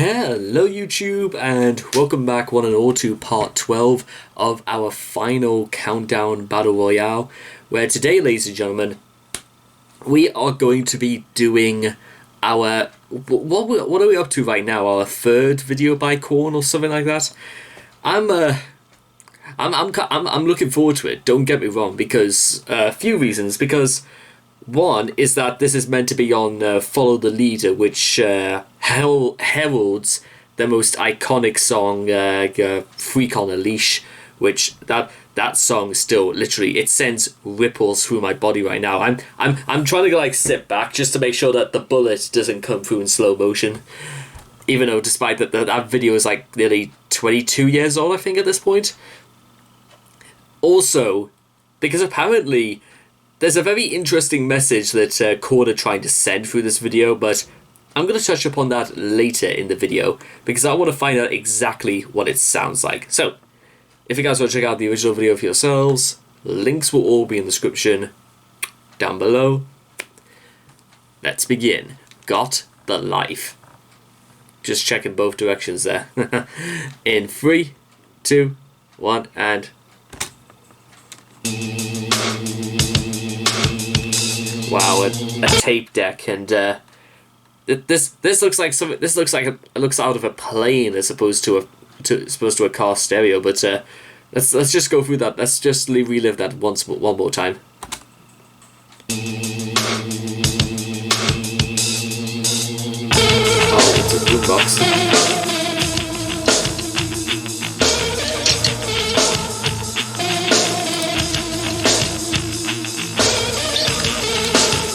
Hello YouTube, and welcome back one and all to part 12 of our final countdown battle royale, where today, ladies and gentlemen, we are going to be doing our what are we up to right now? Our third video by Korn or something like that. I'm looking forward to it. Don't get me wrong, because a few reasons. Because one is that this is meant to be on Follow the Leader, which heralds the most iconic song, Freak on a Leash, which that song still literally, it sends ripples through my body right now. I'm trying to like sit back just to make sure that the bullet doesn't come through in slow motion, even though despite that video is like nearly 22 years old, I think, at this point. Also, because apparently there's a very interesting message that Korn are trying to send through this video, but I'm going to touch upon that later in the video, because I want to find out exactly what it sounds like. So, if you guys want to check out the original video for yourselves, links will all be in the description down below. Let's begin. Got the life. Just checking both directions there. In 3, 2, 1, and... Wow, a tape deck, and this looks like something. This looks like it looks out of a plane as opposed to a car stereo. But let's just go through that. Let's just relive that one more time. Oh, it's a boombox.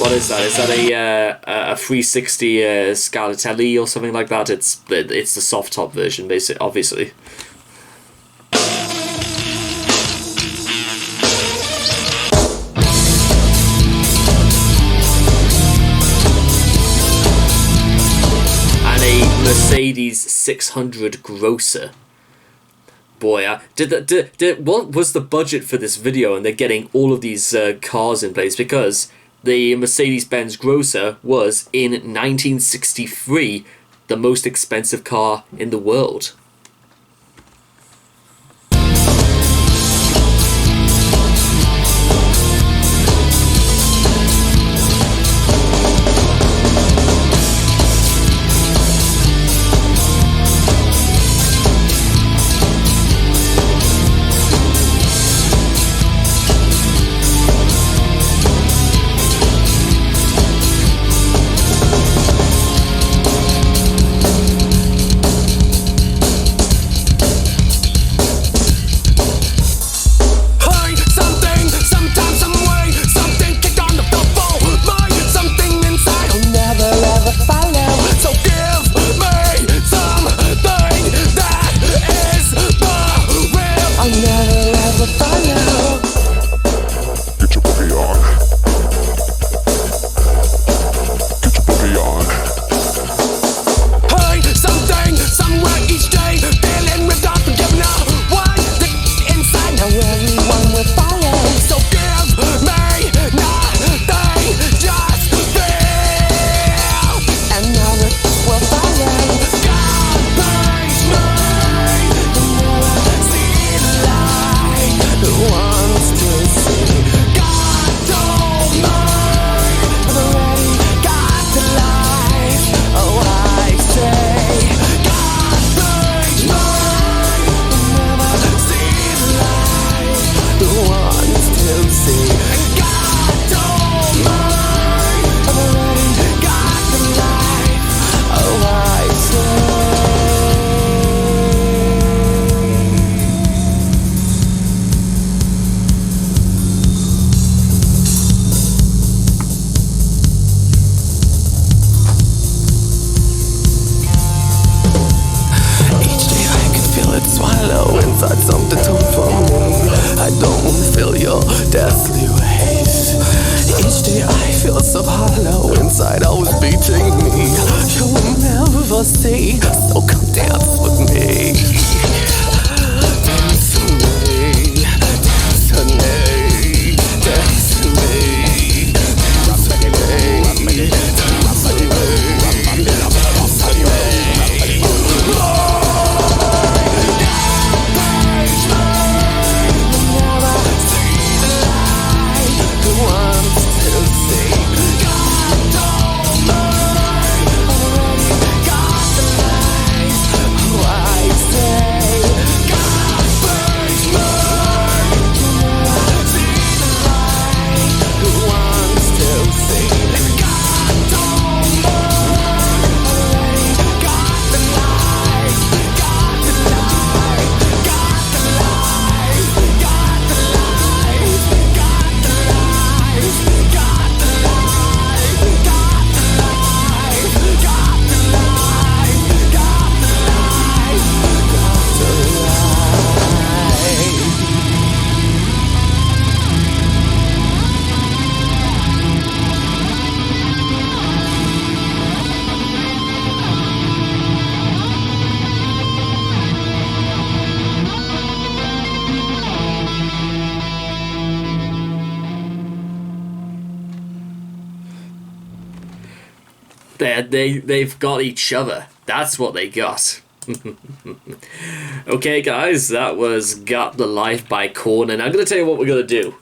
What is that? Is that a 360 Scarlatelli or something like that? It's the soft top version, basically, obviously. And a Mercedes 600 grosser. Boy, what was the budget for this video? And they're getting all of these cars in place, because the Mercedes-Benz Grosser was, in 1963, the most expensive car in the world. deathly ways. Each day I feel so hollow inside, always beating me. You will never see, so come dance with me. Dance with me, dance with me, dance with me, dance with me, dance with me, dance with me. They've got each other. That's what they got. Okay, guys, that was Got the Life by Korn, and I'm gonna tell you what we're gonna do.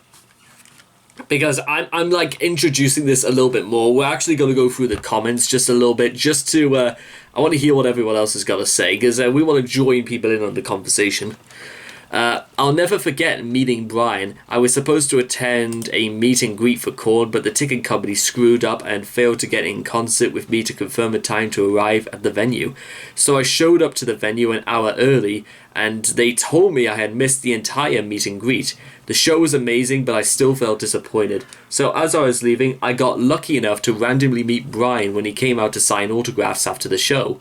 Because I'm like introducing this a little bit more. We're actually going to go through the comments just a little bit, just to I want to hear what everyone else has got to say, because we want to join people in on the conversation. I'll never forget meeting Brian. I was supposed to attend a meet and greet for Korn, but the ticket company screwed up and failed to get in concert with me to confirm a time to arrive at the venue. So I showed up to the venue an hour early, and they told me I had missed the entire meet and greet. The show was amazing, but I still felt disappointed. So as I was leaving, I got lucky enough to randomly meet Brian when he came out to sign autographs after the show.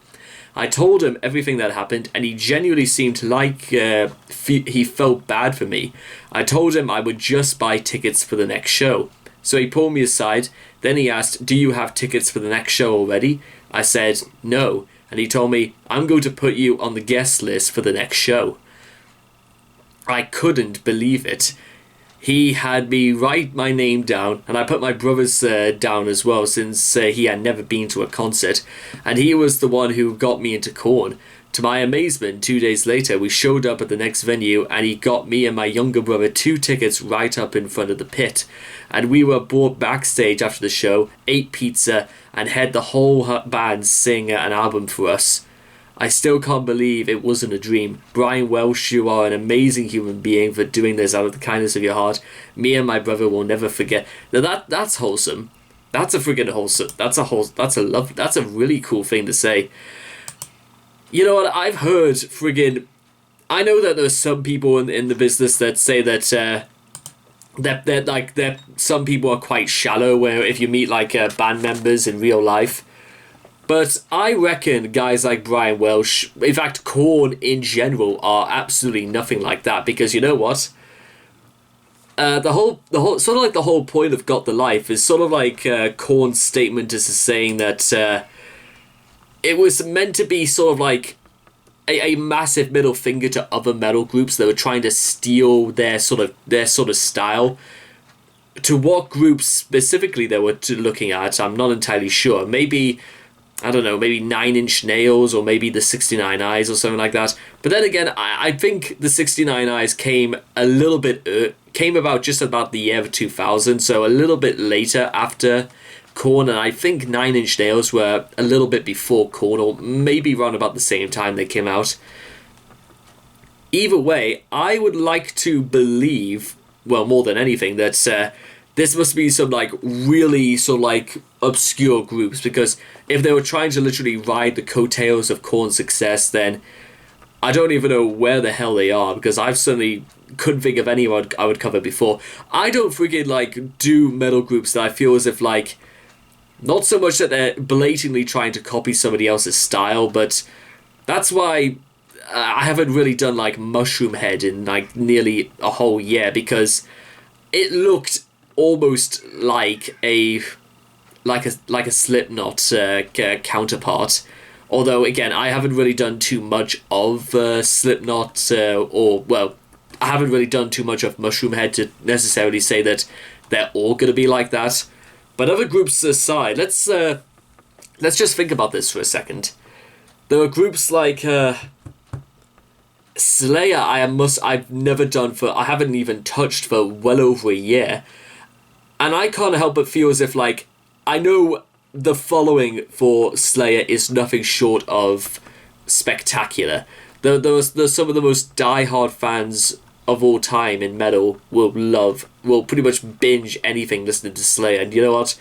I told him everything that happened, and he genuinely seemed like he felt bad for me. I told him I would just buy tickets for the next show. So he pulled me aside, then he asked, "Do you have tickets for the next show already?" I said, "No," and he told me, "I'm going to put you on the guest list for the next show." I couldn't believe it. He had me write my name down, and I put my brother's down as well, since he had never been to a concert, and he was the one who got me into Korn. To my amazement, 2 days later, we showed up at the next venue, and he got me and my younger brother 2 tickets right up in front of the pit. And we were brought backstage after the show, ate pizza, and had the whole band sing an album for us. I still can't believe it wasn't a dream. Brian Welsh, you are an amazing human being for doing this out of the kindness of your heart. Me and my brother will never forget. Now that's wholesome. That's a friggin' wholesome. That's a really cool thing to say. You know what? I've heard friggin'. I know that there's some people in the business that say that that some people are quite shallow. Where if you meet like band members in real life. But I reckon guys like Brian Welsh, in fact Korn in general, are absolutely nothing like that, because you know what? The whole sort of like the whole point of Got the Life is sort of like Korn's statement is saying that it was meant to be sort of like a massive middle finger to other metal groups that were trying to steal their sort of style. To what groups specifically they were looking at, I'm not entirely sure. Maybe, I don't know, maybe 9 Inch Nails, or maybe the 69 Eyes or something like that. But then again, I think the 69 Eyes came about just about the year of 2000, so a little bit later after Korn, and I think 9 Inch Nails were a little bit before Korn, or maybe around about the same time they came out. Either way, I would like to believe, well, more than anything, that this must be some like really sort of like obscure groups, because if they were trying to literally ride the coattails of Korn's success, then I don't even know where the hell they are, because I've certainly couldn't think of anyone I would cover before. I don't friggin' like do metal groups that I feel as if like, not so much that they're blatantly trying to copy somebody else's style, but that's why I haven't really done like Mushroom Head in like nearly a whole year, because it looked almost like a Slipknot counterpart. Although again, I haven't really done too much of Slipknot, I haven't really done too much of Mushroom Head to necessarily say that they're all gonna be like that. But other groups aside, let's just think about this for a second. There are groups like Slayer. I've never done I haven't even touched for well over a year. And I can't help but feel as if, like, I know the following for Slayer is nothing short of spectacular. There's some of the most die-hard fans of all time in metal will pretty much binge anything listening to Slayer. And you know what?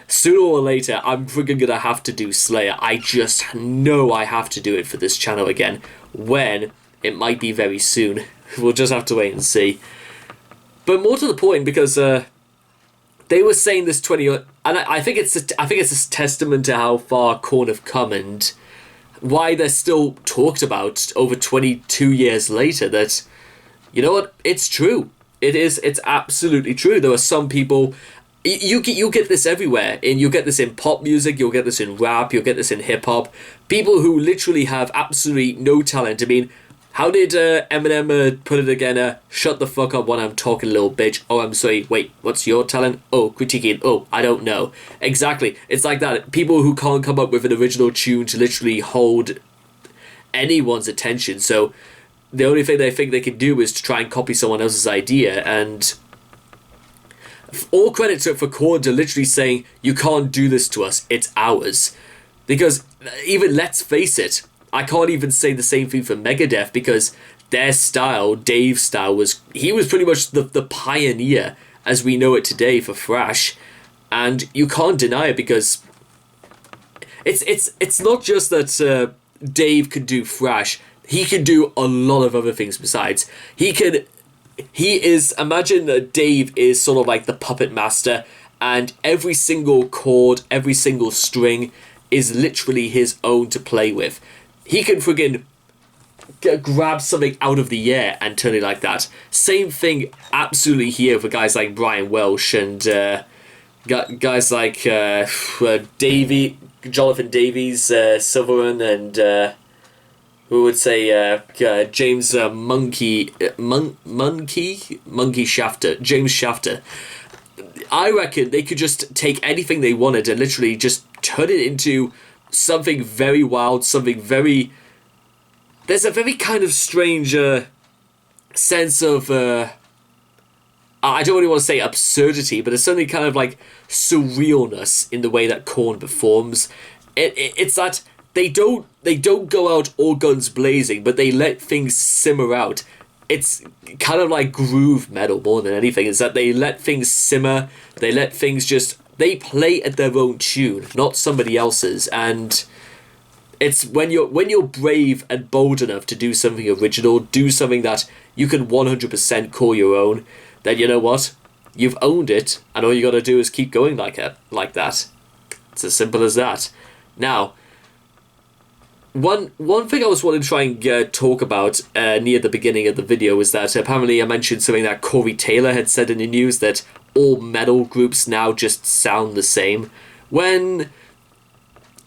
Sooner or later, I'm friggin' gonna have to do Slayer. I just know I have to do it for this channel again. When? It might be very soon. We'll just have to wait and see. But more to the point, because they were saying this and I think it's a testament to how far Korn have come and why they're still talked about over 22 years later. That, you know what, it's true. It's absolutely true. There are some people, you get this everywhere, and you'll get this in pop music, you'll get this in rap, you'll get this in hip hop. People who literally have absolutely no talent. I mean, How did Eminem put it again? Shut the fuck up when I'm talking, little bitch. Oh, I'm sorry. Wait, what's your talent? Oh, critiquing. Oh, I don't know. Exactly. It's like that. People who can't come up with an original tune to literally hold anyone's attention. So the only thing they think they can do is to try and copy someone else's idea. And all credit to it for Korn to literally saying, you can't do this to us. It's ours. Because even, let's face it, I can't even say the same thing for Megadeth, because their style, Dave's style, he was pretty much the pioneer as we know it today for thrash, and you can't deny it, because it's not just that Dave could do thrash, he can do a lot of other things besides. Imagine that Dave is sort of like the puppet master, and every single chord, every single string is literally his own to play with. He can friggin' grab something out of the air and turn it like that. Same thing absolutely here for guys like Brian Welsh and guys like Jonathan Davies, Silverman, and who would say James Monkey Shafter. James Shafter. I reckon they could just take anything they wanted and literally just turn it into something very wild, something very... There's a very kind of strange sense of... I don't really want to say absurdity, but there's something kind of like surrealness in the way that Korn performs. It's that they don't go out all guns blazing, but they let things simmer out. It's kind of like groove metal more than anything. It's that they let things simmer, they let things just... They play at their own tune, not somebody else's, and it's when you're brave and bold enough to do something original, do something that you can 100% call your own, then you know what? You've owned it, and all you gotta do is keep going like that. It's as simple as that. Now, one thing I was wanting to try and talk about near the beginning of the video was that apparently I mentioned something that Corey Taylor had said in the news, that all metal groups now just sound the same, when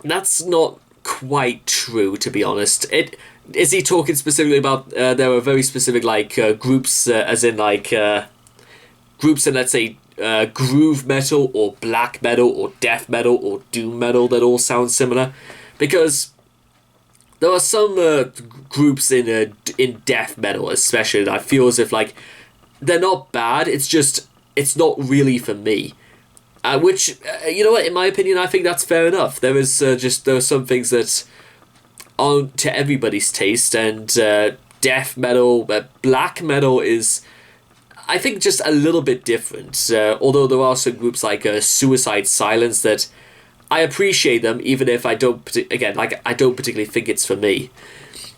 that's not quite true, to be honest. Is he talking specifically about there are very specific groups, as in groups in, let's say, groove metal or black metal or death metal or doom metal that all sound similar? Because there are some groups in death metal especially that I feel as if they're not bad, it's not really for me. Which, you know what, in my opinion, I think that's fair enough. There are some things that aren't to everybody's taste, and death metal, black metal is, I think, just a little bit different. Although there are some groups like Suicide Silence that I appreciate them, even if I don't, I don't particularly think it's for me,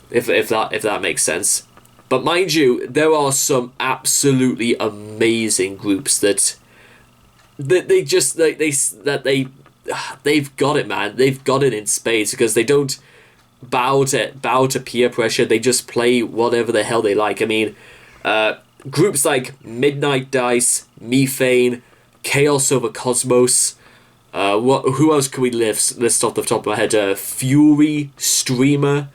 if that makes sense. But mind you, there are some absolutely amazing groups they've got it, man. They've got it in spades, because they don't bow to peer pressure. They just play whatever the hell they like. I mean, groups like Midnight Dice, Methane, Chaos Over Cosmos. Who else can we list off the top of my head? Fury, Streamer.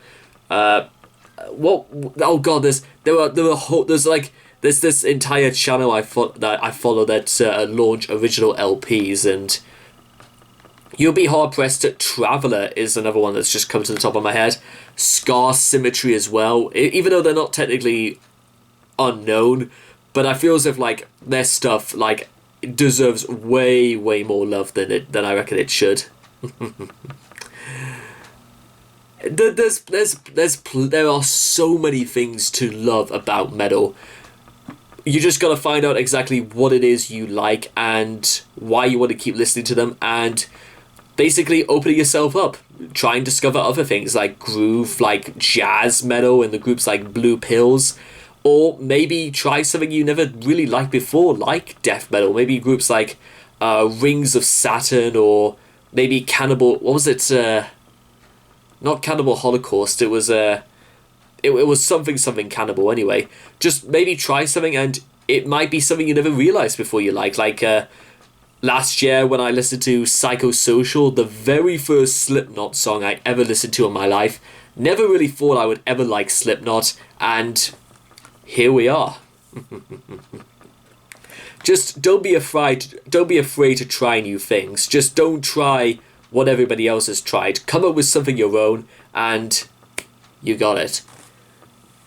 Oh god, there's this entire channel I follow that launch original LPs, and you'll be hard pressed. Traveller is another one that's just come to the top of my head. Scar Symmetry as well, even though they're not technically unknown, but I feel as if their stuff deserves way more love than I reckon it should. There are so many things to love about metal. You just gotta find out exactly what it is you like and why you want to keep listening to them, and basically opening yourself up. Try and discover other things like groove, like jazz metal, and the groups like Blue Pills. Or maybe try something you never really liked before, like death metal. Maybe groups like Rings of Saturn, or maybe Cannibal... What was it? Not Cannibal Holocaust. It was something Cannibal anyway. Just maybe try something, and it might be something you never realised before you like. Last year when I listened to Psychosocial, the very first Slipknot song I ever listened to in my life, Never really thought I would ever like Slipknot, and here we are. Just don't be afraid to try new things. Just don't try what everybody else has tried. Come up with something your own, and you got it.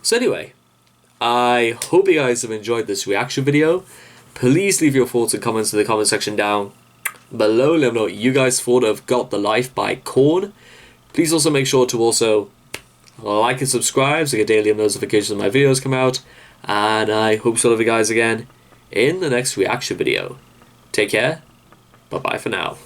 So anyway, I hope you guys have enjoyed this reaction video. Please leave your thoughts and comments in the comment section down below. Let me know what you guys thought of Got the Life by Korn. Please also make sure to also like and subscribe so you get daily notifications when my videos come out. And I hope to see all of you guys again in the next reaction video. Take care. Bye bye for now.